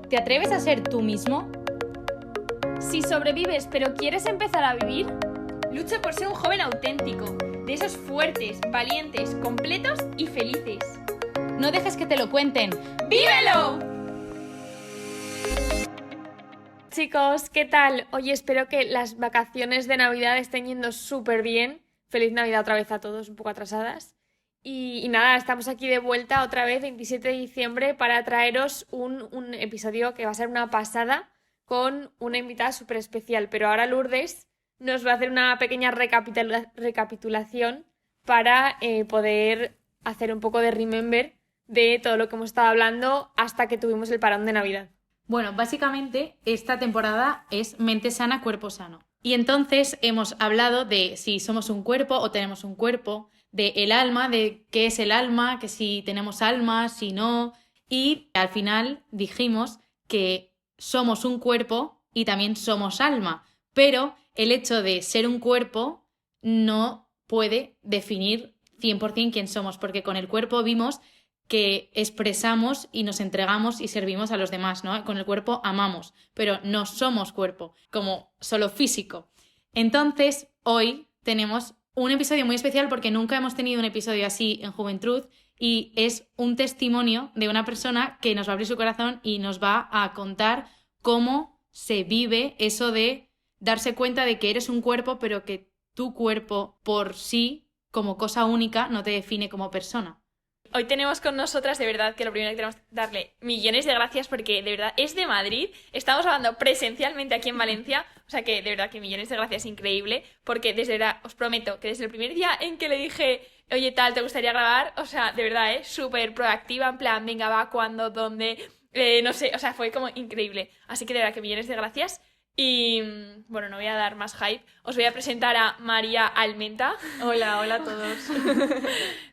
¿Te atreves a ser tú mismo? Si sobrevives pero quieres empezar a vivir, lucha por ser un joven auténtico, de esos fuertes, valientes, completos y felices. No dejes que te lo cuenten. ¡Vívelo! Chicos, ¿qué tal? Oye, espero que las vacaciones de Navidad estén yendo súper bien. Feliz Navidad otra vez a todos, un poco atrasadas. Y nada, estamos aquí de vuelta otra vez, 27 de diciembre, para traeros un episodio que va a ser una pasada con una invitada súper especial. Pero ahora Lourdes nos va a hacer una pequeña recapitulación para poder hacer un poco de remember de todo lo que hemos estado hablando hasta que tuvimos el parón de Navidad. Bueno, básicamente esta temporada es mente sana, cuerpo sano. Y entonces hemos hablado de si somos un cuerpo o tenemos un cuerpo, de el alma, de qué es el alma, que si tenemos alma, si no. Y al final dijimos que somos un cuerpo y también somos alma. Pero el hecho de ser un cuerpo no puede definir 100% quién somos, porque con el cuerpo vimos que expresamos y nos entregamos y servimos a los demás, ¿no? Con el cuerpo amamos, pero no somos cuerpo, como solo físico. Entonces, hoy tenemos un episodio muy especial porque nunca hemos tenido un episodio así en Juventud y es un testimonio de una persona que nos va a abrir su corazón y nos va a contar cómo se vive eso de darse cuenta de que eres un cuerpo, pero que tu cuerpo por sí, como cosa única, no te define como persona. Hoy tenemos con nosotras, de verdad, que lo primero que tenemos que darle millones de gracias porque de verdad es de Madrid, estamos hablando presencialmente aquí en Valencia, o sea que de verdad que millones de gracias, increíble, porque os prometo que desde el primer día en que le dije, oye tal, ¿te gustaría grabar? O sea, de verdad, súper proactiva, en plan, venga, va, ¿cuándo? ¿Dónde? No sé, o sea, fue como increíble, así que de verdad que millones de gracias. Y bueno, no voy a dar más hype. Os voy a presentar a María Almenta. Hola a todos.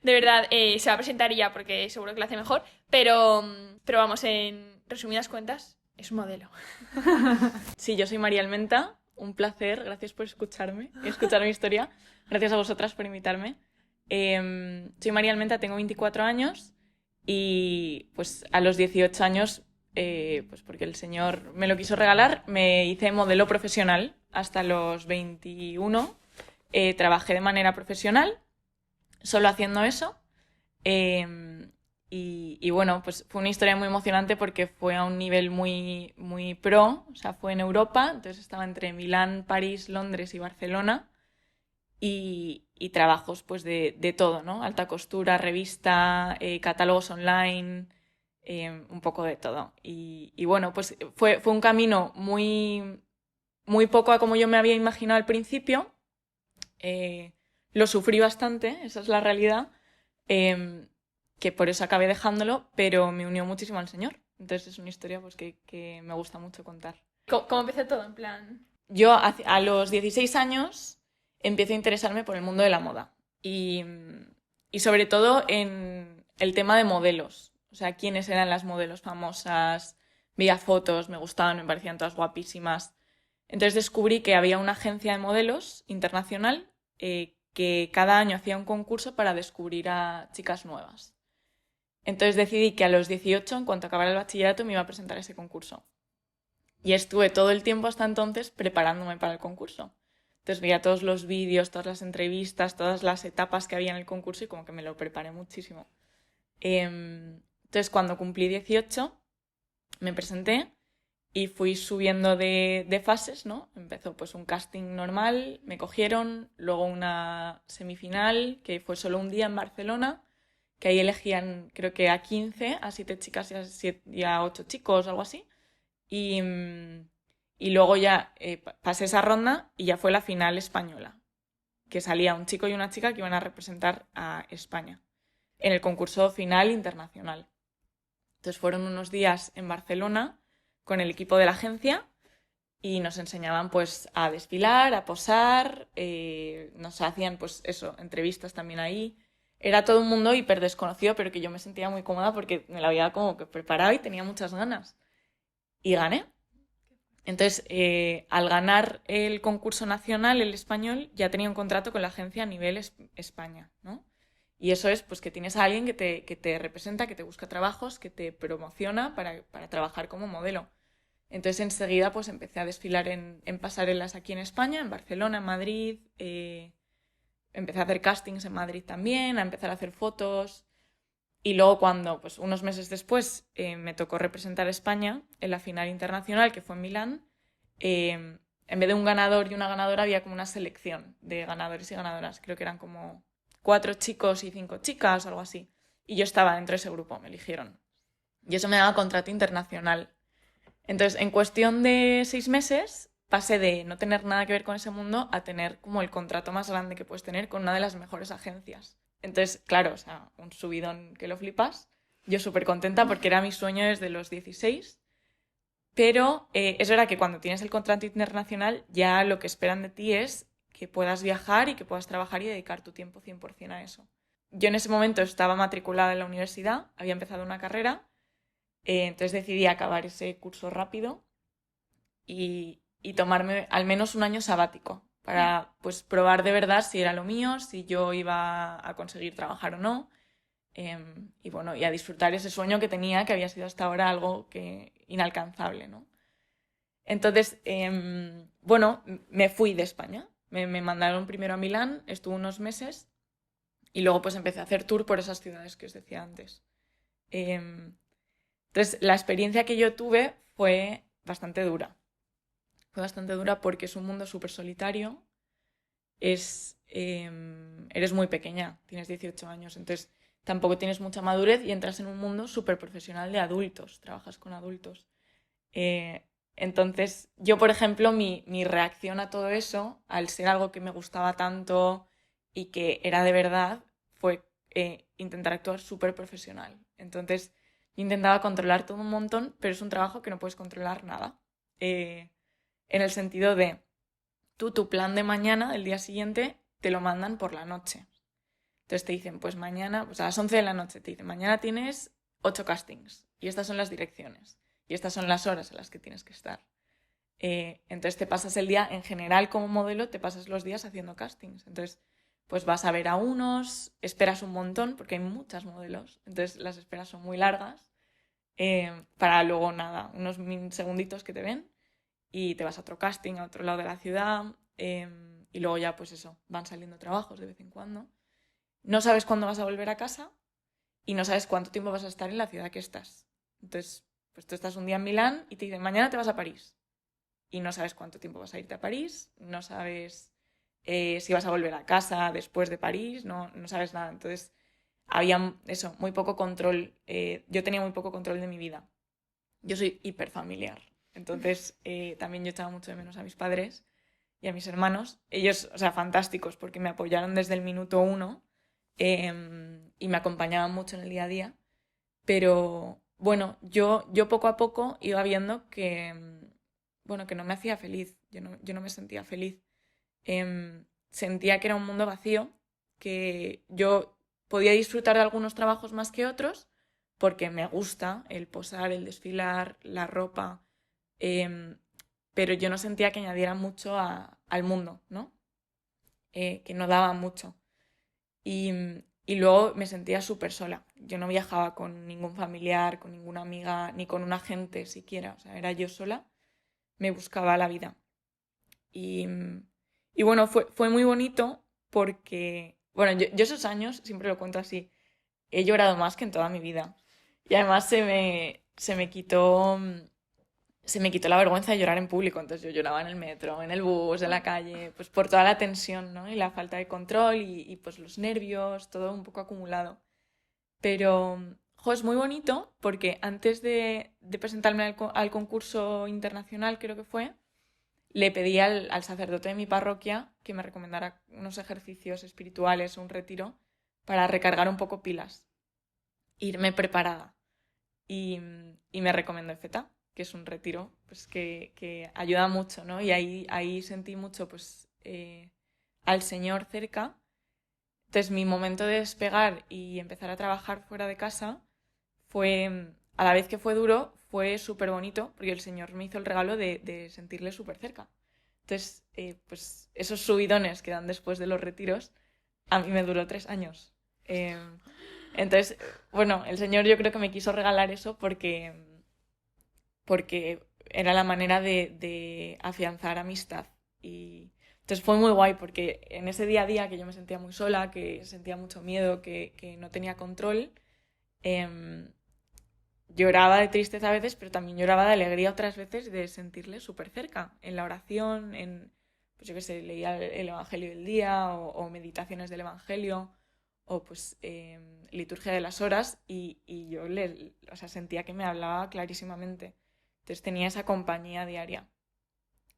De verdad, se va a presentar ella porque seguro que lo hace mejor. Pero vamos, en resumidas cuentas, es un modelo. Sí, yo soy María Almenta. Un placer. Gracias por escucharme y escuchar mi historia. Gracias a vosotras por invitarme. Soy María Almenta, tengo 24 años y pues a los 18 años... pues porque el señor me lo quiso regalar, me hice modelo profesional hasta los 21. Trabajé de manera profesional, solo haciendo eso. Y bueno, pues fue una historia muy emocionante porque fue a un nivel muy, muy pro, o sea, fue en Europa, entonces estaba entre Milán, París, Londres y Barcelona. Y trabajos pues de todo, ¿no? Alta costura, revista, catálogos online... un poco de todo. Y bueno, pues fue un camino muy, muy poco a como yo me había imaginado al principio. Lo sufrí bastante, esa es la realidad, que por eso acabé dejándolo, pero me unió muchísimo al Señor. Entonces es una historia pues, que me gusta mucho contar. ¿Cómo empezó todo? En plan... Yo a los 16 años empiezo a interesarme por el mundo de la moda y sobre todo en el tema de modelos. O sea, quiénes eran las modelos famosas, veía fotos, me gustaban, me parecían todas guapísimas. Entonces descubrí que había una agencia de modelos internacional que cada año hacía un concurso para descubrir a chicas nuevas. Entonces decidí que a los 18, en cuanto acabara el bachillerato, me iba a presentar a ese concurso. Y estuve todo el tiempo hasta entonces preparándome para el concurso. Entonces veía todos los vídeos, todas las entrevistas, todas las etapas que había en el concurso y como que me lo preparé muchísimo. Entonces, cuando cumplí 18, me presenté y fui subiendo de fases, ¿no? Empezó pues un casting normal, me cogieron, luego una semifinal, que fue solo un día en Barcelona, que ahí elegían, creo que a 15, a 7 chicas y a 8 chicos, algo así. Y luego ya pasé esa ronda y ya fue la final española, que salía un chico y una chica que iban a representar a España en el concurso final internacional. Entonces fueron unos días en Barcelona con el equipo de la agencia y nos enseñaban pues a desfilar, a posar, nos hacían pues eso, entrevistas también ahí. Era todo un mundo hiper desconocido, pero que yo me sentía muy cómoda porque me lo había como que preparado y tenía muchas ganas. Y gané. Entonces, al ganar el concurso nacional, el español, ya tenía un contrato con la agencia a nivel España, ¿no? Y eso es pues que tienes a alguien que te representa, que te busca trabajos, que te promociona para trabajar como modelo. Entonces enseguida pues empecé a desfilar en pasarelas aquí en España, en Barcelona, en Madrid. Empecé a hacer castings en Madrid también, a empezar a hacer fotos. Y luego cuando, pues unos meses después, me tocó representar a España en la final internacional, que fue en Milán, en vez de un ganador y una ganadora había como una selección de ganadores y ganadoras. Creo que eran como 4 chicos y 5 chicas o algo así. Y yo estaba dentro de ese grupo, me eligieron. Y eso me daba contrato internacional. Entonces, en cuestión de 6 meses, pasé de no tener nada que ver con ese mundo a tener como el contrato más grande que puedes tener con una de las mejores agencias. Entonces, claro, o sea, un subidón que lo flipas. Yo súper contenta porque era mi sueño desde los 16. Pero es verdad que cuando tienes el contrato internacional ya lo que esperan de ti es que puedas viajar y que puedas trabajar y dedicar tu tiempo 100% a eso. Yo en ese momento estaba matriculada en la universidad, había empezado una carrera, entonces decidí acabar ese curso rápido y tomarme al menos un año sabático para pues probar de verdad si era lo mío, si yo iba a conseguir trabajar o no. Y bueno, y a disfrutar ese sueño que tenía, que había sido hasta ahora algo inalcanzable, ¿no? Entonces, bueno, me fui de España. Me mandaron primero a Milán, estuve unos meses y luego pues empecé a hacer tour por esas ciudades que os decía antes. Entonces, la experiencia que yo tuve fue bastante dura. Fue bastante dura porque es un mundo súper solitario. Eres muy pequeña, tienes 18 años, entonces tampoco tienes mucha madurez y entras en un mundo súper profesional de adultos, trabajas con adultos. Entonces, yo, por ejemplo, mi reacción a todo eso, al ser algo que me gustaba tanto y que era de verdad, fue intentar actuar súper profesional. Entonces, yo intentaba controlar todo un montón, pero es un trabajo que no puedes controlar nada. En el sentido de, tu plan de mañana, del día siguiente, te lo mandan por la noche. Entonces te dicen, pues mañana, pues a las 11 de la noche te dicen, mañana tienes 8 castings y estas son las direcciones y estas son las horas a las que tienes que estar. Entonces te pasas el día, en general como modelo, te pasas los días haciendo castings. Entonces, pues vas a ver a unos, esperas un montón porque hay muchas modelos, entonces las esperas son muy largas, para luego nada, unos segunditos que te ven y te vas a otro casting a otro lado de la ciudad, y luego ya pues eso, van saliendo trabajos de vez en cuando. No sabes cuándo vas a volver a casa y no sabes cuánto tiempo vas a estar en la ciudad que estás. Entonces, pues tú estás un día en Milán y te dicen, mañana te vas a París. Y no sabes cuánto tiempo vas a irte a París, no sabes si vas a volver a casa después de París, no sabes nada. Entonces, había eso, muy poco control. Yo tenía muy poco control de mi vida. Yo soy hiperfamiliar. Entonces, también yo echaba mucho de menos a mis padres y a mis hermanos. Ellos, o sea, fantásticos, porque me apoyaron desde el minuto 1. Y me acompañaban mucho en el día a día, pero bueno, yo poco a poco iba viendo que, bueno, que no me hacía feliz, yo no me sentía feliz. Sentía que era un mundo vacío, que yo podía disfrutar de algunos trabajos más que otros, porque me gusta el posar, el desfilar, la ropa, pero yo no sentía que añadiera mucho al mundo, ¿no? Que no daba mucho. Y luego me sentía súper sola. Yo no viajaba con ningún familiar, con ninguna amiga, ni con un agente siquiera. O sea, era yo sola, me buscaba la vida. Y bueno, fue muy bonito porque, bueno, yo esos años, siempre lo cuento así, he llorado más que en toda mi vida. Y además se me quitó la vergüenza de llorar en público, entonces yo lloraba en el metro, en el bus, en la calle, pues por toda la tensión, ¿no? Y la falta de control y pues los nervios, todo un poco acumulado. Pero, es muy bonito porque antes de presentarme al concurso internacional, creo que fue, le pedí al sacerdote de mi parroquia que me recomendara unos ejercicios espirituales, un retiro, para recargar un poco pilas, irme preparada. Y me recomendó EFETA, que es un retiro pues, que ayuda mucho, ¿no? Y ahí sentí mucho pues, al Señor cerca. Entonces mi momento de despegar y empezar a trabajar fuera de casa fue, a la vez que fue duro, fue súper bonito, porque el Señor me hizo el regalo de sentirle súper cerca. Entonces, pues esos subidones que dan después de los retiros, a mí me duró 3 años. Entonces, bueno, el señor yo creo que me quiso regalar eso porque era la manera de afianzar amistad. Y entonces fue muy guay porque en ese día a día que yo me sentía muy sola, que sentía mucho miedo, que no tenía control, em, lloraba de tristeza a veces, pero también lloraba de alegría otras veces de sentirle súper cerca, en la oración, pues yo qué sé, leía el Evangelio del día o meditaciones del Evangelio o pues liturgia de las horas y yo o sea, sentía que me hablaba clarísimamente. Entonces tenía esa compañía diaria.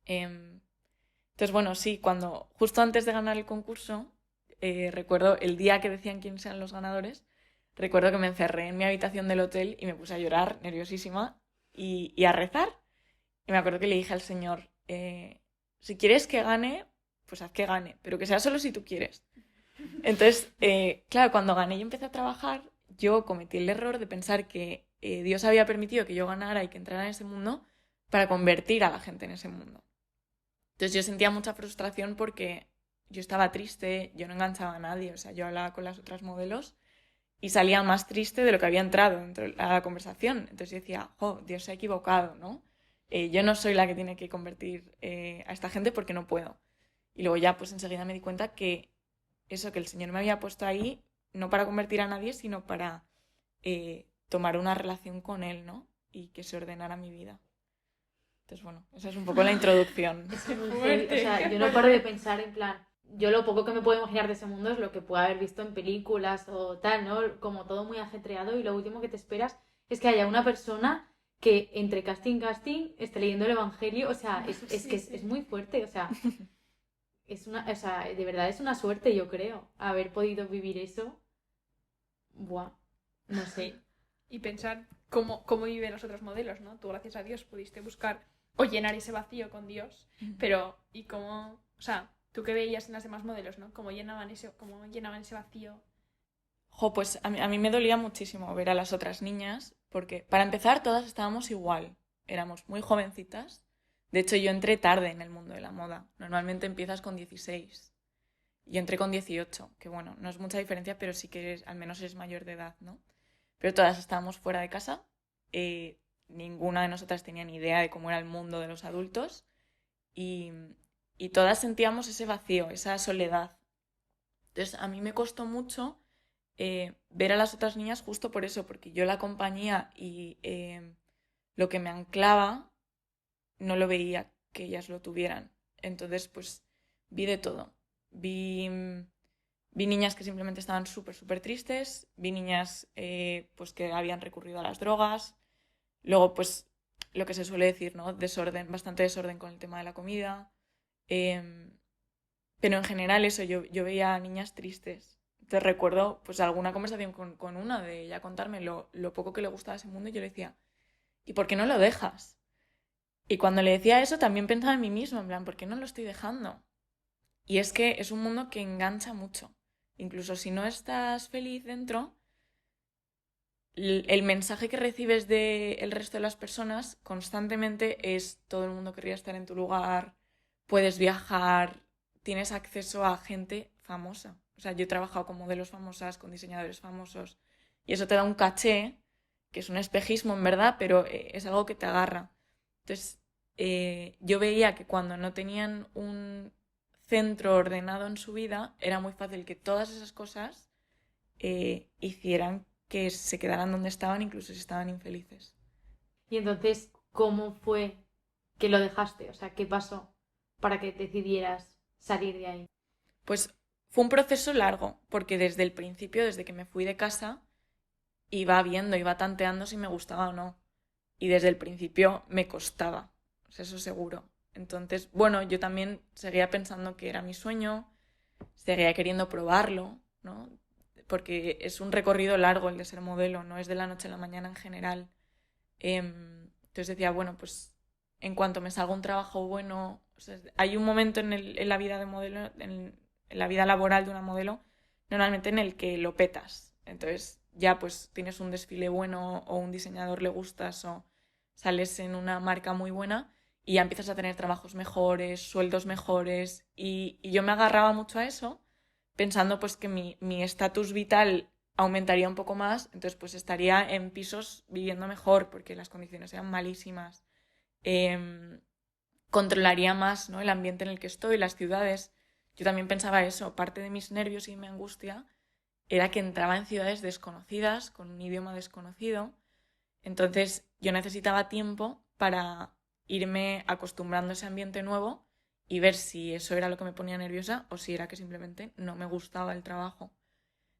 Entonces, bueno, sí, justo antes de ganar el concurso, recuerdo el día que decían quiénes eran los ganadores, recuerdo que me encerré en mi habitación del hotel y me puse a llorar, nerviosísima, y a rezar. Y me acuerdo que le dije al Señor, si quieres que gane, pues haz que gane, pero que sea solo si tú quieres. Entonces, claro, cuando gané y empecé a trabajar, yo cometí el error de pensar que Dios había permitido que yo ganara y que entrara en ese mundo para convertir a la gente en ese mundo. Entonces yo sentía mucha frustración porque yo estaba triste, yo no enganchaba a nadie, o sea, yo hablaba con las otras modelos y salía más triste de lo que había entrado dentro de la conversación. Entonces yo decía, Dios se ha equivocado, ¿no? Yo no soy la que tiene que convertir a esta gente porque no puedo. Y luego ya pues enseguida me di cuenta que eso, que el Señor me había puesto ahí, no para convertir a nadie, sino para tomar una relación con Él, ¿no? Y que se ordenara mi vida. Entonces, bueno, esa es un poco la introducción. Es muy fuerte. O sea, yo no paro de pensar en plan, yo lo poco que me puedo imaginar de ese mundo es lo que puedo haber visto en películas o tal, ¿no? Como todo muy ajetreado y lo último que te esperas es que haya una persona que entre casting y casting esté leyendo el Evangelio. O sea, es que es muy fuerte, o sea, o sea, de verdad es una suerte, yo creo, haber podido vivir eso. Buah, no sé. Y pensar cómo viven los otros modelos, ¿no? Tú, gracias a Dios, pudiste buscar o llenar ese vacío con Dios, pero ¿y cómo, o sea, tú qué veías en las demás modelos, ¿no? ¿Cómo llenaban ese vacío? Pues a mí me dolía muchísimo ver a las otras niñas, porque para empezar todas estábamos igual, éramos muy jovencitas. De hecho, yo entré tarde en el mundo de la moda. Normalmente empiezas con 16. Yo entré con 18, que bueno, no es mucha diferencia, pero sí que al menos eres mayor de edad, ¿no? Pero todas estábamos fuera de casa. Ninguna de nosotras tenía ni idea de cómo era el mundo de los adultos. Y todas sentíamos ese vacío, esa soledad. Entonces, a mí me costó mucho ver a las otras niñas justo por eso, porque yo la compañía y lo que me anclaba no lo veía que ellas lo tuvieran. Entonces, pues vi de todo. Vi niñas que simplemente estaban súper, súper tristes. Vi niñas pues que habían recurrido a las drogas. Luego, pues, lo que se suele decir, ¿no? Desorden, bastante desorden con el tema de la comida. Pero en general eso, yo veía a niñas tristes. Te recuerdo pues alguna conversación con una de ella contarme lo poco que le gustaba ese mundo y yo le decía, ¿y por qué no lo dejas? Y cuando le decía eso también pensaba en mí misma, en plan, ¿por qué no lo estoy dejando? Y es que es un mundo que engancha mucho. Incluso si no estás feliz dentro, el mensaje que recibes del resto de las personas constantemente es todo el mundo querría estar en tu lugar, puedes viajar, tienes acceso a gente famosa. O sea, yo he trabajado con modelos famosas, con diseñadores famosos, y eso te da un caché, que es un espejismo en verdad, pero es algo que te agarra. Entonces, yo veía que cuando no tenían un centro ordenado en su vida, era muy fácil que todas esas cosas hicieran que se quedaran donde estaban, incluso si estaban infelices. Y entonces, ¿cómo fue que lo dejaste? O sea, ¿qué pasó para que decidieras salir de ahí? Pues fue un proceso largo, porque desde el principio, desde que me fui de casa, iba viendo, iba tanteando si me gustaba o no. Y desde el principio me costaba, o sea, eso seguro. Entonces, bueno, yo también seguía pensando que era mi sueño, seguía queriendo probarlo, ¿no? Porque es un recorrido largo el de ser modelo, no es de la noche a la mañana en general. Entonces decía, bueno, pues en cuanto me salga un trabajo bueno, o sea, hay un momento en la vida de modelo, en la vida laboral de una modelo, normalmente en el que lo petas. Entonces ya pues tienes un desfile bueno o un diseñador le gustas o sales en una marca muy buena y ya empiezas a tener trabajos mejores, sueldos mejores y yo me agarraba mucho a eso pensando pues que mi estatus vital aumentaría un poco más, entonces pues estaría en pisos viviendo mejor porque las condiciones eran malísimas. Controlaría más, ¿no?, el ambiente en el que estoy, las ciudades. Yo también pensaba eso, parte de mis nervios y mi angustia era que entraba en ciudades desconocidas, con un idioma desconocido. Entonces yo necesitaba tiempo para irme acostumbrando a ese ambiente nuevo y ver si eso era lo que me ponía nerviosa o si era que simplemente no me gustaba el trabajo.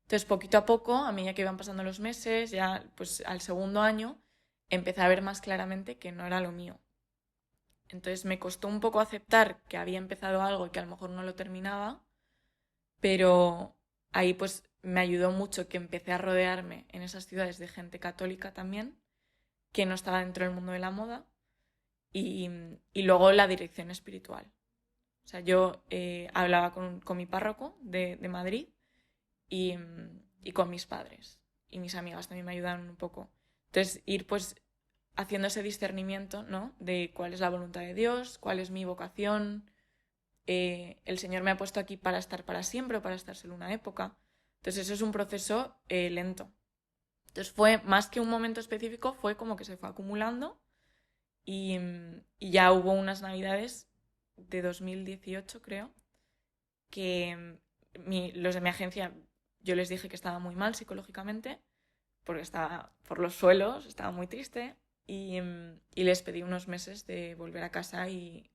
Entonces, poquito a poco, a medida que iban pasando los meses, ya pues al segundo año, empecé a ver más claramente que no era lo mío. Entonces me costó un poco aceptar que había empezado algo y que a lo mejor no lo terminaba, pero ahí pues me ayudó mucho que empecé a rodearme en esas ciudades de gente católica también, que no estaba dentro del mundo de la moda, y luego la dirección espiritual. O sea, yo hablaba con mi párroco de Madrid y con mis padres, y mis amigas también me ayudaron un poco. Entonces ir pues haciendo ese discernimiento, ¿no?, de cuál es la voluntad de Dios, cuál es mi vocación. El Señor me ha puesto aquí para estar para siempre o para estar solo una época. Entonces eso es un proceso lento. Entonces fue más que un momento específico, fue como que se fue acumulando y ya hubo unas navidades de 2018, creo, que los de mi agencia, yo les dije que estaba muy mal psicológicamente, porque estaba por los suelos, estaba muy triste, y les pedí unos meses de volver a casa y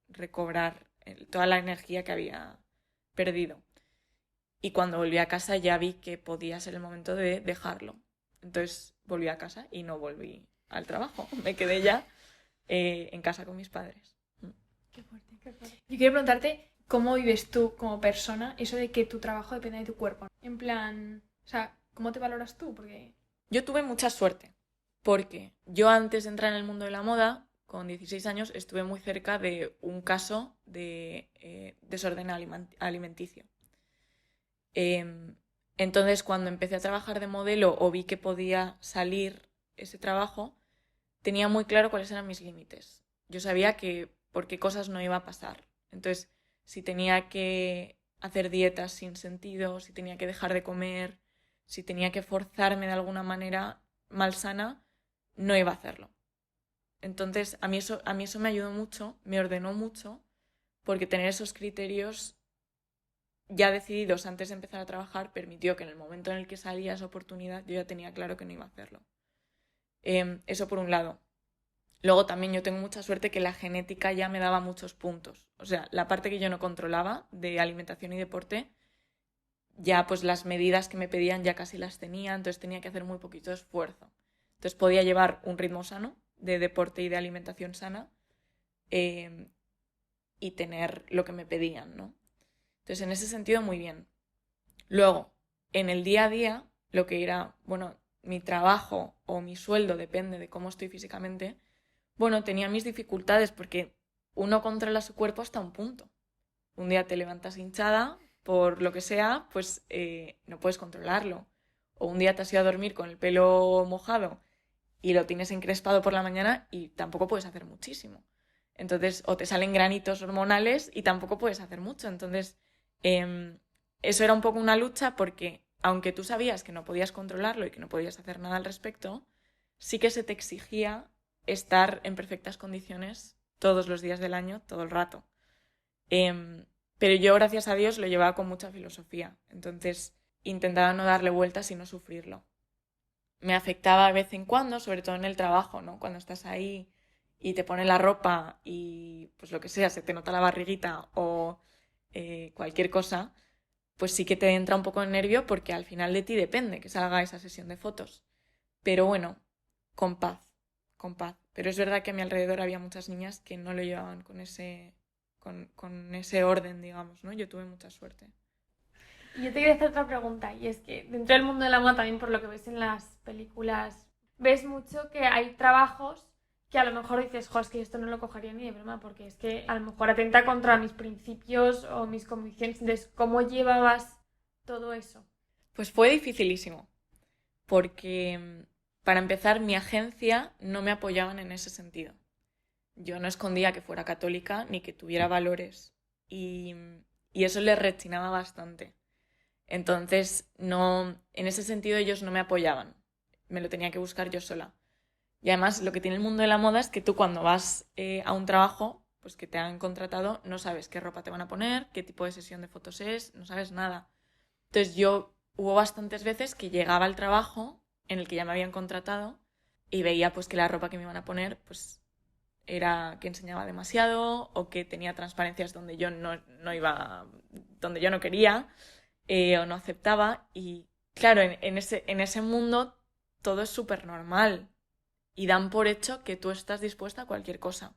recobrar toda la energía que había perdido. Y cuando volví a casa ya vi que podía ser el momento de dejarlo. Entonces volví a casa y no volví al trabajo. Me quedé ya en casa con mis padres. Qué fuerte, qué fuerte. Yo quiero preguntarte cómo vives tú como persona eso de que tu trabajo depende de tu cuerpo. En plan, o sea, ¿cómo te valoras tú? Porque... Yo tuve mucha suerte, porque yo antes de entrar en el mundo de la moda, con 16 años, estuve muy cerca de un caso de desorden alimenticio. Entonces, cuando empecé a trabajar de modelo o vi que podía salir ese trabajo, tenía muy claro cuáles eran mis límites. Yo sabía que por qué cosas no iba a pasar. Entonces, si tenía que hacer dietas sin sentido, si tenía que dejar de comer, si tenía que forzarme de alguna manera malsana, no iba a hacerlo. Entonces, a mí eso me ayudó mucho, me ordenó mucho, porque tener esos criterios ya decididos antes de empezar a trabajar permitió que en el momento en el que salía esa oportunidad yo ya tenía claro que no iba a hacerlo. Eso por un lado. Luego también yo tengo mucha suerte que la genética ya me daba muchos puntos. O sea, la parte que yo no controlaba de alimentación y deporte, ya pues las medidas que me pedían ya casi las tenía, entonces tenía que hacer muy poquito esfuerzo. Entonces podía llevar un ritmo sano de deporte y de alimentación sana y tener lo que me pedían, ¿no? Entonces en ese sentido muy bien. Luego, en el día a día, lo que era, bueno, mi trabajo o mi sueldo depende de cómo estoy físicamente, bueno, tenía mis dificultades porque uno controla su cuerpo hasta un punto. Un día te levantas hinchada, por lo que sea, pues no puedes controlarlo. O un día te has ido a dormir con el pelo mojado y lo tienes encrespado por la mañana y tampoco puedes hacer muchísimo. Entonces, o te salen granitos hormonales y tampoco puedes hacer mucho. Entonces, eso era un poco una lucha porque, aunque tú sabías que no podías controlarlo y que no podías hacer nada al respecto, sí que se te exigía estar en perfectas condiciones todos los días del año, todo el rato. Pero yo, gracias a Dios, lo llevaba con mucha filosofía. Entonces, intentaba no darle vueltas y no sufrirlo. Me afectaba de vez en cuando, sobre todo en el trabajo, ¿no? Cuando estás ahí y te ponen la ropa y, pues lo que sea, se te nota la barriguita o cualquier cosa, pues sí que te entra un poco de nervio porque al final de ti depende que salga esa sesión de fotos. Pero bueno, con paz, con paz. Pero es verdad que a mi alrededor había muchas niñas que no lo llevaban con ese orden, digamos, ¿no? Yo tuve mucha suerte. Y yo te quería hacer otra pregunta, y es que dentro del mundo de la moda, también por lo que ves en las películas, ves mucho que hay trabajos que a lo mejor dices, jo, es que esto no lo cogería ni de broma, porque es que a lo mejor atenta contra mis principios o mis convicciones. Entonces, ¿cómo llevabas todo eso? Pues fue dificilísimo, porque para empezar mi agencia no me apoyaban en ese sentido. Yo no escondía que fuera católica ni que tuviera valores y y eso les rechinaba bastante. Entonces, no, en ese sentido ellos no me apoyaban, me lo tenía que buscar yo sola. Y además lo que tiene el mundo de la moda es que tú cuando vas a un trabajo, pues que te han contratado, no sabes qué ropa te van a poner, qué tipo de sesión de fotos es, no sabes nada. Entonces hubo bastantes veces que llegaba al trabajo en el que ya me habían contratado y veía pues que la ropa que me iban a poner pues era que enseñaba demasiado o que tenía transparencias donde yo no iba, donde yo no quería o no aceptaba. Y claro, en ese mundo todo es súper normal y dan por hecho que tú estás dispuesta a cualquier cosa.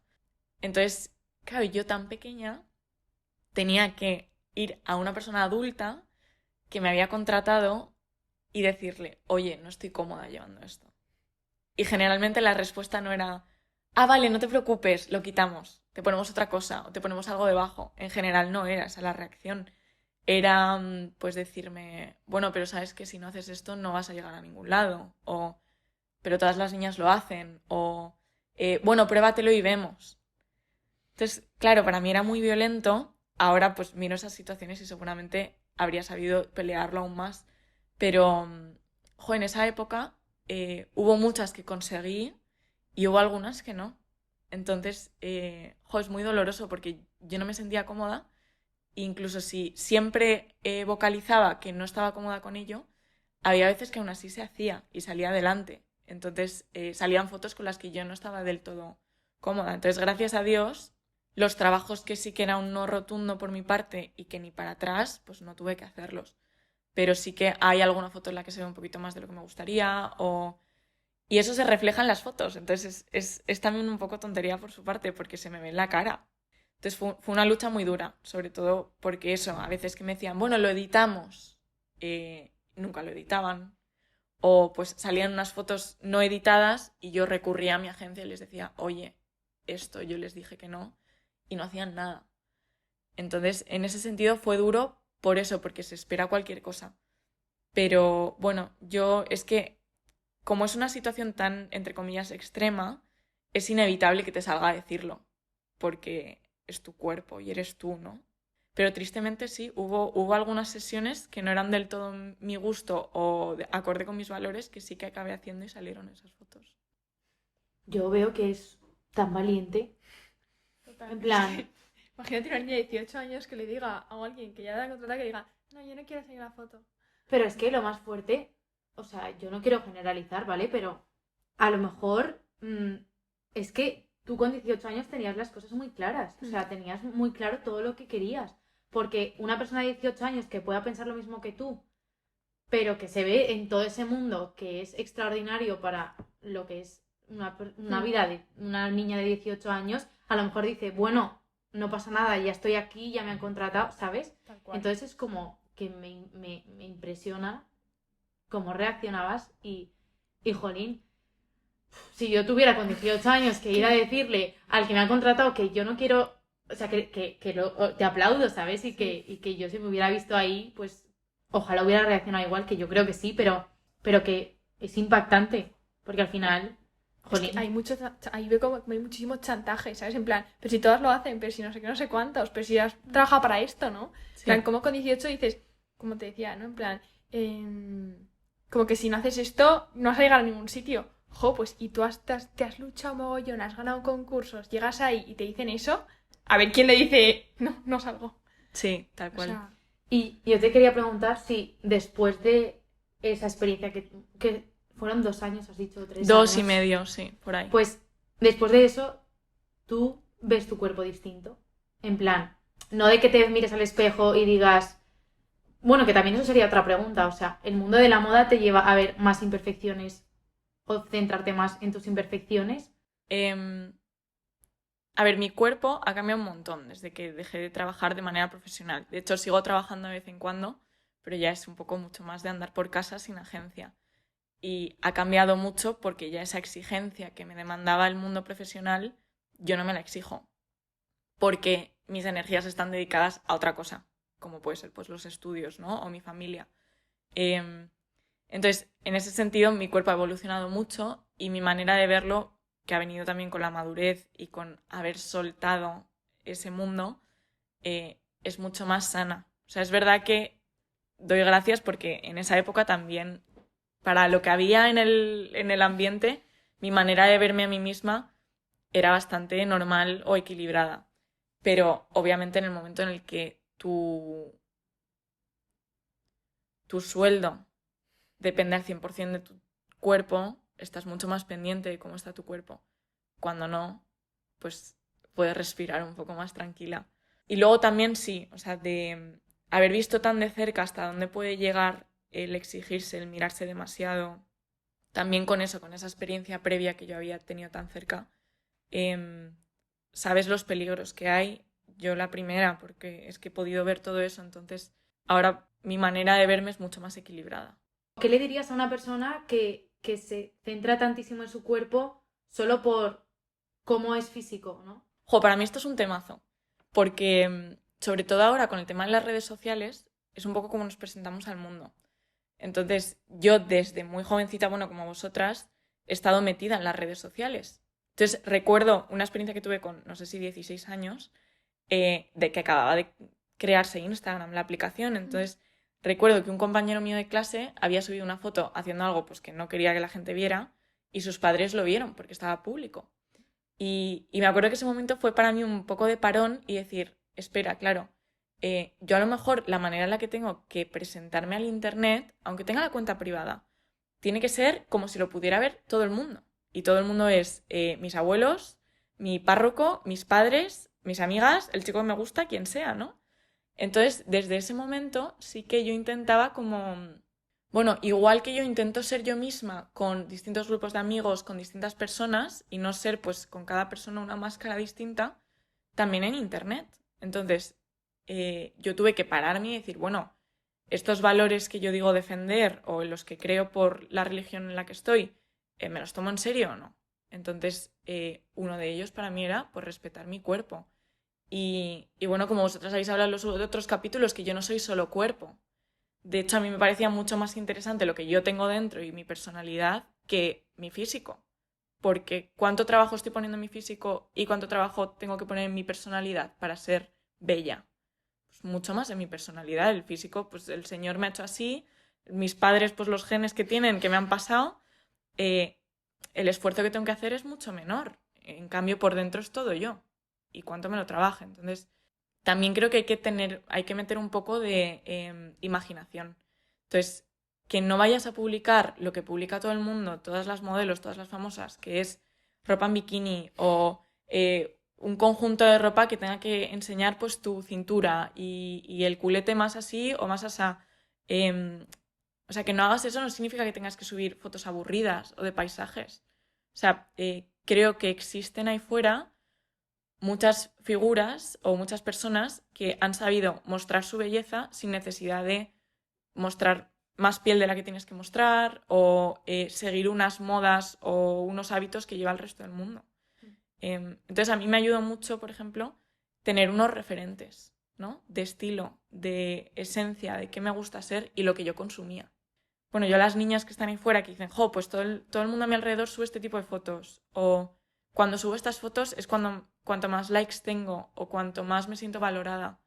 Entonces, claro, yo tan pequeña tenía que ir a una persona adulta que me había contratado y decirle, oye, no estoy cómoda llevando esto. Y generalmente la respuesta no era, vale, no te preocupes, lo quitamos, te ponemos otra cosa o te ponemos algo debajo. En general no era esa la reacción. Era pues decirme, bueno, pero sabes que si no haces esto no vas a llegar a ningún lado. O, pero todas las niñas lo hacen. O, bueno, pruébatelo y vemos. Entonces, claro, para mí era muy violento. Ahora pues miro esas situaciones y seguramente habría sabido pelearlo aún más. Pero, en esa época hubo muchas que conseguí y hubo algunas que no. Entonces, es muy doloroso porque yo no me sentía cómoda. Incluso si siempre vocalizaba que no estaba cómoda con ello, había veces que aún así se hacía y salía adelante. Entonces salían fotos con las que yo no estaba del todo cómoda. Entonces, gracias a Dios, los trabajos que sí que era un no rotundo por mi parte y que ni para atrás, pues no tuve que hacerlos. Pero sí que hay alguna foto en la que se ve un poquito más de lo que me gustaría y eso se refleja en las fotos. Entonces es también un poco tontería por su parte porque se me ve en la cara. Entonces fue una lucha muy dura, sobre todo porque eso, a veces que me decían, bueno, lo editamos, nunca lo editaban. O pues salían unas fotos no editadas y yo recurría a mi agencia y les decía, oye, esto yo les dije que no, y no hacían nada. Entonces, en ese sentido fue duro por eso, porque se espera cualquier cosa. Pero bueno, es que como es una situación tan, entre comillas, extrema, es inevitable que te salga a decirlo, porque es tu cuerpo y eres tú, ¿no? Pero tristemente sí, hubo algunas sesiones que no eran del todo mi gusto o acorde con mis valores que sí que acabé haciendo y salieron esas fotos. Yo veo que es tan valiente. Total. En plan, Imagínate una niña de 18 años que le diga a alguien que ya la ha contratado que diga, no, yo no quiero hacer la foto. pero es que lo más fuerte, o sea, yo no quiero generalizar, ¿vale? Pero a lo mejor es que tú con 18 años tenías las cosas muy claras, o sea, tenías muy claro todo lo que querías. Porque una persona de 18 años que pueda pensar lo mismo que tú, pero que se ve en todo ese mundo que es extraordinario para lo que es una vida de una niña de 18 años, a lo mejor dice, bueno, no pasa nada, ya estoy aquí, ya me han contratado, ¿sabes? Tal cual. Entonces es como que me impresiona cómo reaccionabas y jolín, si yo tuviera con 18 años que ir a decirle al que me ha contratado que yo no quiero, o sea, te aplaudo, ¿sabes? Y que yo si me hubiera visto ahí, pues ojalá hubiera reaccionado igual, que yo creo que sí, pero que es impactante, porque al final, jolín, Ahí veo como hay muchísimo chantaje, ¿sabes? En plan, pero si todas lo hacen, pero si no sé qué, no sé cuántos, pero si has trabajado para esto, ¿no? Sí. En plan, como con 18 dices, como te decía, ¿no? En plan, como que si no haces esto, no vas a llegar a ningún sitio. Pues y tú te has luchado mogollón, has ganado concursos, llegas ahí y te dicen eso, a ver quién le dice, no salgo. Sí, tal O cual. sea, y yo te quería preguntar si después de esa experiencia que fueron 2 años, has dicho, 3 años. 2 y medio, sí, por ahí. Pues después de eso, tú ves tu cuerpo distinto. En plan, no de que te mires al espejo y digas, bueno, que también eso sería otra pregunta, o sea, el mundo de la moda te lleva a ver más imperfecciones o centrarte más en tus imperfecciones. A ver, mi cuerpo ha cambiado un montón desde que dejé de trabajar de manera profesional. De hecho, sigo trabajando de vez en cuando, pero ya es un poco mucho más de andar por casa sin agencia. Y ha cambiado mucho porque ya esa exigencia que me demandaba el mundo profesional, yo no me la exijo. Porque mis energías están dedicadas a otra cosa, como puede ser pues, los estudios, ¿no? O mi familia. Entonces, en ese sentido, mi cuerpo ha evolucionado mucho y mi manera de verlo, que ha venido también con la madurez y con haber soltado ese mundo, es mucho más sana. O sea, es verdad que doy gracias porque en esa época también, para lo que había en el ambiente, mi manera de verme a mí misma era bastante normal o equilibrada. Pero obviamente en el momento en el que tu sueldo depende al 100% de tu cuerpo, estás mucho más pendiente de cómo está tu cuerpo. Cuando no, pues puedes respirar un poco más tranquila. Y luego también sí, o sea, de haber visto tan de cerca hasta dónde puede llegar el exigirse, el mirarse demasiado, también con eso, con esa experiencia previa que yo había tenido tan cerca, sabes los peligros que hay. Yo la primera, porque es que he podido ver todo eso, entonces ahora mi manera de verme es mucho más equilibrada. ¿Qué le dirías a una persona que se centra tantísimo en su cuerpo solo por cómo es físico, ¿no? Jo, para mí esto es un temazo, porque sobre todo ahora con el tema de las redes sociales es un poco como nos presentamos al mundo. Entonces yo desde muy jovencita, bueno, como vosotras, he estado metida en las redes sociales. Entonces recuerdo una experiencia que tuve con, no sé si 16 años, de que acababa de crearse Instagram, la aplicación. Entonces recuerdo que un compañero mío de clase había subido una foto haciendo algo pues, que no quería que la gente viera y sus padres lo vieron porque estaba público. Y me acuerdo que ese momento fue para mí un poco de parón y decir, espera, claro, yo a lo mejor la manera en la que tengo que presentarme al internet, aunque tenga la cuenta privada, tiene que ser como si lo pudiera ver todo el mundo. Y todo el mundo es mis abuelos, mi párroco, mis padres, mis amigas, el chico que me gusta, quien sea, ¿no? Entonces, desde ese momento sí que yo intentaba como... Bueno, igual que yo intento ser yo misma con distintos grupos de amigos, con distintas personas y no ser pues con cada persona una máscara distinta, también en internet. Entonces, yo tuve que pararme y decir, bueno, estos valores que yo digo defender o en los que creo por la religión en la que estoy, ¿me los tomo en serio o no? Entonces, uno de ellos para mí era pues respetar mi cuerpo. Y bueno, como vosotras habéis hablado en los otros capítulos, que yo no soy solo cuerpo. De hecho, a mí me parecía mucho más interesante lo que yo tengo dentro y mi personalidad que mi físico. Porque ¿cuánto trabajo estoy poniendo en mi físico y cuánto trabajo tengo que poner en mi personalidad para ser bella? Pues mucho más en mi personalidad. El físico, pues el Señor me ha hecho así. Mis padres, pues los genes que tienen, que me han pasado. El esfuerzo que tengo que hacer es mucho menor. En cambio, por dentro es todo yo. Y cuánto me lo trabaje. Entonces... También creo que hay que meter un poco de imaginación. Entonces, que no vayas a publicar lo que publica todo el mundo, todas las modelos, todas las famosas, que es ropa en bikini o un conjunto de ropa que tenga que enseñar pues tu cintura y el culete más así o más asá. O sea, que no hagas eso no significa que tengas que subir fotos aburridas o de paisajes. O sea, creo que existen ahí fuera muchas figuras o muchas personas que han sabido mostrar su belleza sin necesidad de mostrar más piel de la que tienes que mostrar o seguir unas modas o unos hábitos que lleva el resto del mundo. Entonces a mí me ayuda mucho, por ejemplo, tener unos referentes, ¿no? De estilo, de esencia, de qué me gusta ser y lo que yo consumía. Bueno, yo a las niñas que están ahí fuera que dicen, jo, pues todo el mundo a mi alrededor sube este tipo de fotos o... Cuando subo estas fotos es cuanto más likes tengo o cuanto más me siento valorada.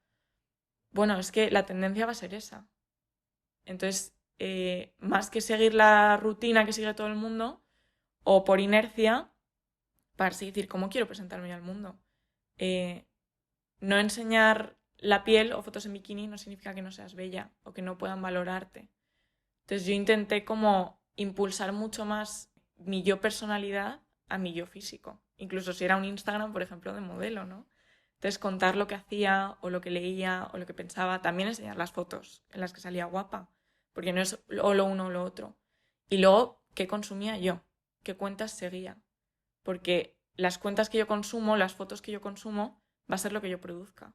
Bueno, es que la tendencia va a ser esa. Entonces, más que seguir la rutina que sigue todo el mundo, o por inercia, para así decir, ¿cómo quiero presentarme al mundo? No enseñar la piel o fotos en bikini no significa que no seas bella o que no puedan valorarte. Entonces yo intenté como impulsar mucho más mi yo personalidad a mi yo físico. Incluso si era un Instagram, por ejemplo, de modelo, ¿no? Entonces contar lo que hacía o lo que leía o lo que pensaba, también enseñar las fotos en las que salía guapa, porque no es o lo uno o lo otro. Y luego, ¿qué consumía yo? ¿Qué cuentas seguía? Porque las cuentas que yo consumo, las fotos que yo consumo, va a ser lo que yo produzca.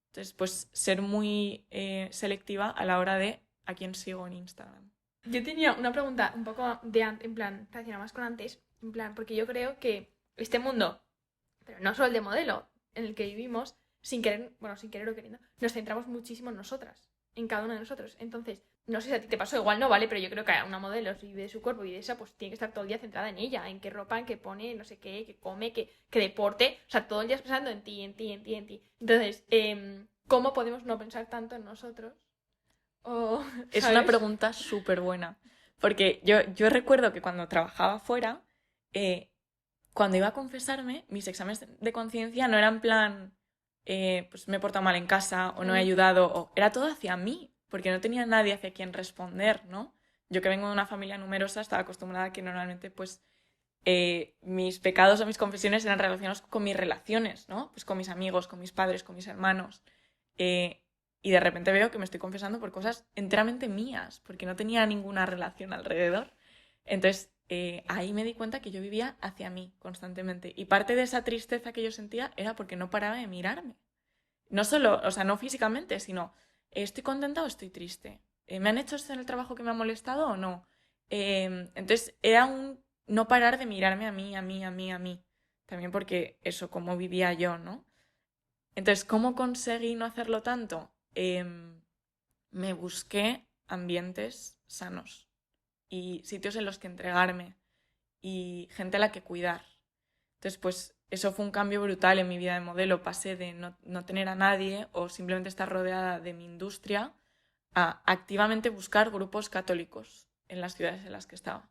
Entonces, pues ser muy selectiva a la hora de a quién sigo en Instagram. Yo tenía una pregunta un poco de antes, en plan, relacionada más con antes, en plan, porque yo creo que este mundo, pero no solo el de modelo, en el que vivimos, sin querer o queriendo, nos centramos muchísimo en nosotras, en cada una de nosotros. Entonces, no sé si a ti te pasó, igual no, ¿vale? Pero yo creo que a una modelo, si vive de su cuerpo y de esa, pues tiene que estar todo el día centrada en ella, en qué ropa, en qué pone, no sé qué, qué come, qué deporte. O sea, todo el día pensando en ti, en ti, en ti, en ti. Entonces, ¿cómo podemos no pensar tanto en nosotros? O, Es ¿sabes? una pregunta súper buena. Porque yo recuerdo que cuando trabajaba fuera, cuando iba a confesarme, mis exámenes de conciencia no eran en plan, pues me he portado mal en casa o no he ayudado, o era todo hacia mí, porque no tenía nadie hacia quien responder, ¿no? Yo que vengo de una familia numerosa estaba acostumbrada a que normalmente pues mis pecados o mis confesiones eran relacionados con mis relaciones, ¿no? Pues con mis amigos, con mis padres, con mis hermanos. Y de repente veo que me estoy confesando por cosas enteramente mías, porque no tenía ninguna relación alrededor. Entonces, ahí me di cuenta que yo vivía hacia mí constantemente. Y parte de esa tristeza que yo sentía era porque no paraba de mirarme. No solo, o sea, no físicamente, sino, ¿estoy contenta o estoy triste? ¿Me han hecho esto en el trabajo que me ha molestado o no? Entonces, era un no parar de mirarme a mí, a mí, a mí, a mí. También porque eso, cómo vivía yo, ¿no? Entonces, ¿cómo conseguí no hacerlo tanto? Me busqué ambientes sanos y sitios en los que entregarme y gente a la que cuidar. Entonces, pues eso fue un cambio brutal en mi vida de modelo. Pasé de no tener a nadie o simplemente estar rodeada de mi industria a activamente buscar grupos católicos en las ciudades en las que estaba.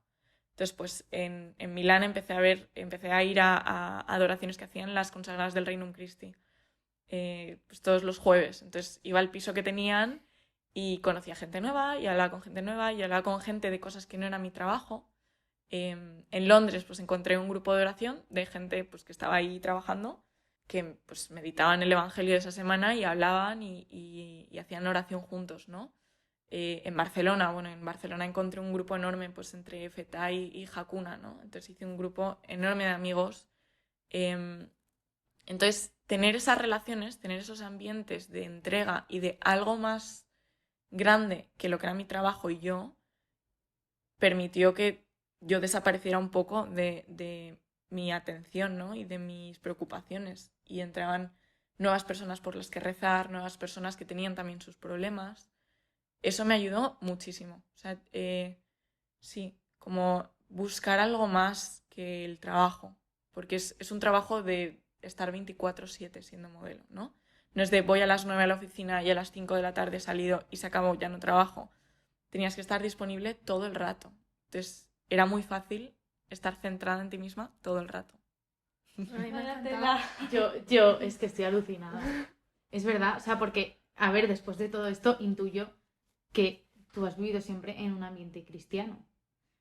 Entonces, pues en Milán empecé a ir a adoraciones que hacían las consagradas del Regnum Christi. Pues todos los jueves. Entonces iba al piso que tenían y conocía gente nueva y hablaba con gente nueva y hablaba con gente de cosas que no era mi trabajo. En Londres pues encontré un grupo de oración de gente pues, que estaba ahí trabajando, que pues meditaban el Evangelio de esa semana y hablaban y hacían oración juntos, ¿no? En Barcelona encontré un grupo enorme pues entre FETA y Hakuna, ¿no? Entonces hice un grupo enorme de amigos. Entonces, tener esas relaciones, tener esos ambientes de entrega y de algo más grande que lo que era mi trabajo y yo, permitió que yo desapareciera un poco de mi atención, ¿no? Y de mis preocupaciones. Y entraban nuevas personas por las que rezar, nuevas personas que tenían también sus problemas. Eso me ayudó muchísimo. O sea, sí, como buscar algo más que el trabajo. Porque es un trabajo de estar 24/7 siendo modelo, ¿no? No es de voy a las 9 a la oficina y a las 5 de la tarde he salido y se acabó, ya no trabajo. Tenías que estar disponible todo el rato. Entonces era muy fácil estar centrada en ti misma todo el rato. Ay, me ha encantado. Yo es que estoy alucinada. Es verdad, o sea, porque, a ver, después de todo esto, intuyo que tú has vivido siempre en un ambiente cristiano.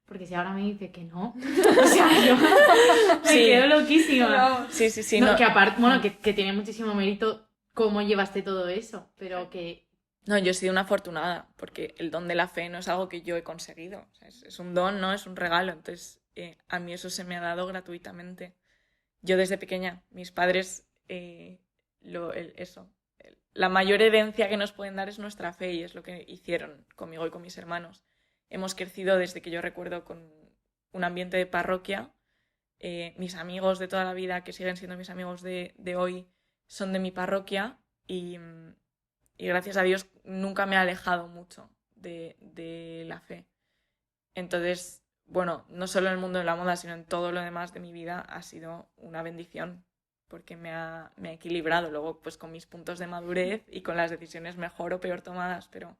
Porque si ahora me dice que no, o sea, yo me Sí. quedo loquísima. Sí, No, no. que aparte, bueno, que tiene muchísimo mérito cómo llevaste todo eso, pero que... No, yo he sido una afortunada, porque el don de la fe no es algo que yo he conseguido. O sea, es un don, ¿no? Es un regalo. Entonces, a mí eso se me ha dado gratuitamente. Yo desde pequeña, mis padres, la mayor herencia que nos pueden dar es nuestra fe y es lo que hicieron conmigo y con mis hermanos. Hemos crecido desde que yo recuerdo con un ambiente de parroquia. Mis amigos de toda la vida, que siguen siendo mis amigos de hoy, son de mi parroquia y gracias a Dios nunca me he alejado mucho de la fe. Entonces, bueno, no solo en el mundo de la moda, sino en todo lo demás de mi vida ha sido una bendición porque me ha equilibrado luego pues con mis puntos de madurez y con las decisiones mejor o peor tomadas, pero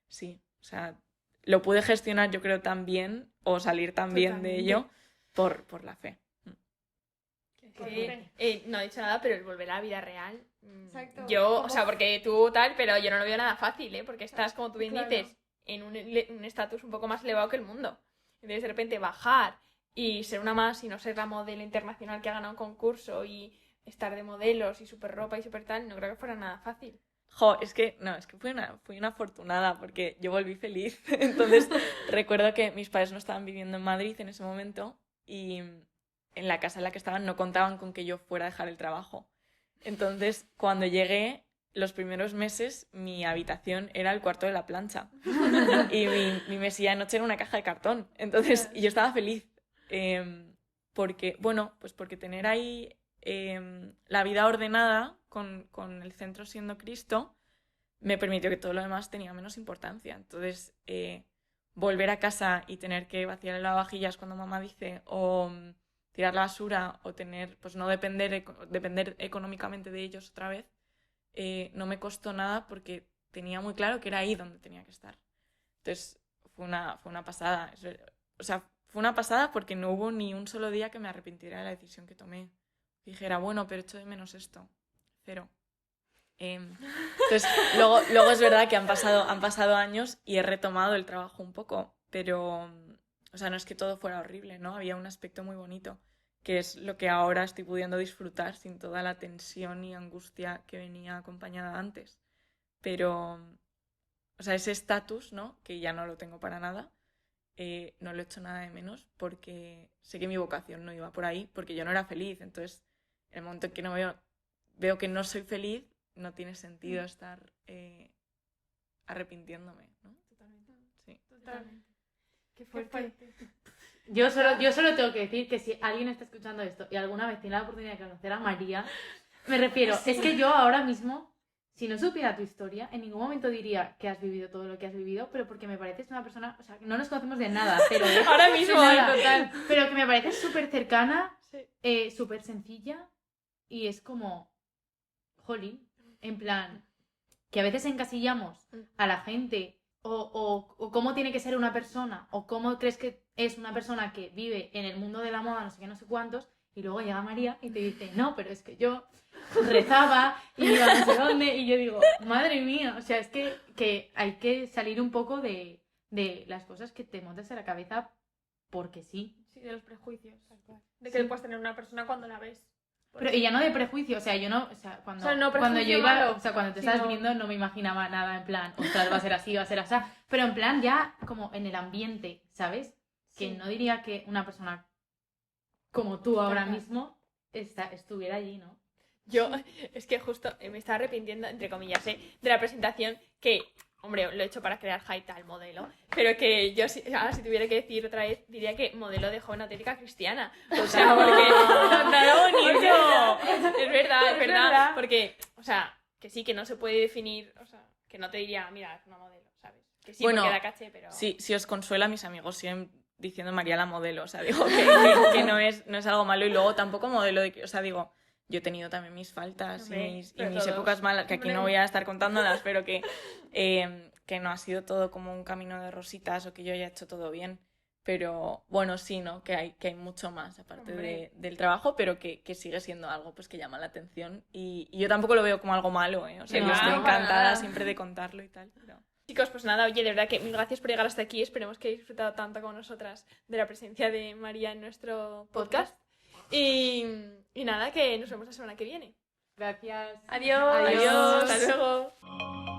sí, o sea, lo pude gestionar yo creo tan bien o salir tan bien de ello por la fe. No he dicho nada, pero el volver a la vida real. Exacto. Yo, o sea, porque tú tal, pero yo no lo veo nada fácil, ¿eh? Porque estás, como tú bien dices, en un estatus un poco más elevado que el mundo. Entonces, de repente, bajar y ser una más y no ser la modelo internacional que ha ganado un concurso y estar de modelos y súper ropa y súper tal, no creo que fuera nada fácil. Es que fui una afortunada porque yo volví feliz. Entonces recuerdo que mis padres no estaban viviendo en Madrid en ese momento y en la casa en la que estaban no contaban con que yo fuera a dejar el trabajo. Entonces cuando llegué, los primeros meses, mi habitación era el cuarto de la plancha y mi mesilla de noche era una caja de cartón. Entonces y yo estaba feliz porque tener ahí la vida ordenada con el centro siendo Cristo me permitió que todo lo demás tenía menos importancia. Entonces, volver a casa y tener que vaciar el lavavajillas cuando mamá dice, o tirar la basura, o tener, pues no depender económicamente de ellos otra vez, no me costó nada porque tenía muy claro que era ahí donde tenía que estar. Entonces, fue una pasada. O sea, fue una pasada porque no hubo ni un solo día que me arrepintiera de la decisión que tomé. Dijera, bueno, pero echo de menos esto. Cero. Entonces, luego es verdad que han pasado años y he retomado el trabajo un poco, pero, o sea, no es que todo fuera horrible, ¿no? Había un aspecto muy bonito, que es lo que ahora estoy pudiendo disfrutar sin toda la tensión y angustia que venía acompañada antes. Pero, o sea, ese estatus, ¿no? Que ya no lo tengo para nada, no lo echo nada de menos porque sé que mi vocación no iba por ahí, porque yo no era feliz. Entonces, en el momento en que no veo que no soy feliz, no tiene sentido estar arrepintiéndome, ¿no? Totalmente. Sí. Totalmente. Qué fuerte. fuerte. Yo solo tengo que decir que si alguien está escuchando esto y alguna vez tiene la oportunidad de conocer a María, me refiero, es que yo ahora mismo, si no supiera tu historia, en ningún momento diría que has vivido todo lo que has vivido, pero porque me pareces una persona, o sea, no nos conocemos de nada, pero Ahora mismo, nada, total. pero que me pareces súper cercana, Sí. súper sencilla y es como, jolín, en plan, que a veces encasillamos a la gente o cómo tiene que ser una persona o cómo crees que es una persona que vive en el mundo de la moda, no sé qué, no sé cuántos, y luego llega María y te dice, no, pero es que yo rezaba y iba no sé dónde, y yo digo, madre mía, o sea, es que hay que salir un poco de las cosas que te montas en la cabeza porque sí. Sí, de los prejuicios. De Sí. que puedes tener una persona cuando la ves. Pero y ya no de prejuicio, o sea, yo no, o sea, cuando, O sea, no cuando yo prejuicio iba, malo, o sea, cuando te sino- estabas viniendo no me imaginaba nada en plan, ostras, va a ser así, va a ser así, pero en plan ya como en el ambiente, ¿sabes? Que Sí. no diría que una persona como tú ahora Total. mismo estuviera allí, ¿no? Yo, es que justo me estaba arrepintiendo, entre comillas, de la presentación que, hombre, lo he hecho para crear hype al modelo, pero que yo, ahora si tuviera que decir otra vez, diría que modelo de joven auténtica cristiana. O sea, porque... ¡Nada bonito! Es verdad, Es verdad. porque, o sea, que sí, que no se puede definir, o sea, que no te diría, mira, es una modelo, ¿sabes? Que sí, Bueno, porque da caché, pero... Sí, si os consuela, mis amigos siguen diciendo María la modelo, o sea, digo que no es algo malo, y luego tampoco modelo de que, o sea, digo, yo he tenido también mis faltas Hombre, y mis pero todos. épocas malas, que aquí no Hombre. voy a estar contándolas, pero que no ha sido todo como un camino de rositas o que yo haya hecho todo bien. Pero bueno, sí, ¿no? Que hay mucho más aparte Hombre. del trabajo, pero que sigue siendo algo pues que llama la atención. Y yo tampoco lo veo como algo malo, ¿eh? O sea, No, yo estoy para encantada nada. siempre de contarlo y tal. Pero... Chicos, pues nada, oye, de verdad que mil gracias por llegar hasta aquí. Esperemos que hayáis disfrutado tanto con nosotras de la presencia de María en nuestro podcast. Y nada, que nos vemos la semana que viene. Gracias. Adiós. Adiós. Hasta luego.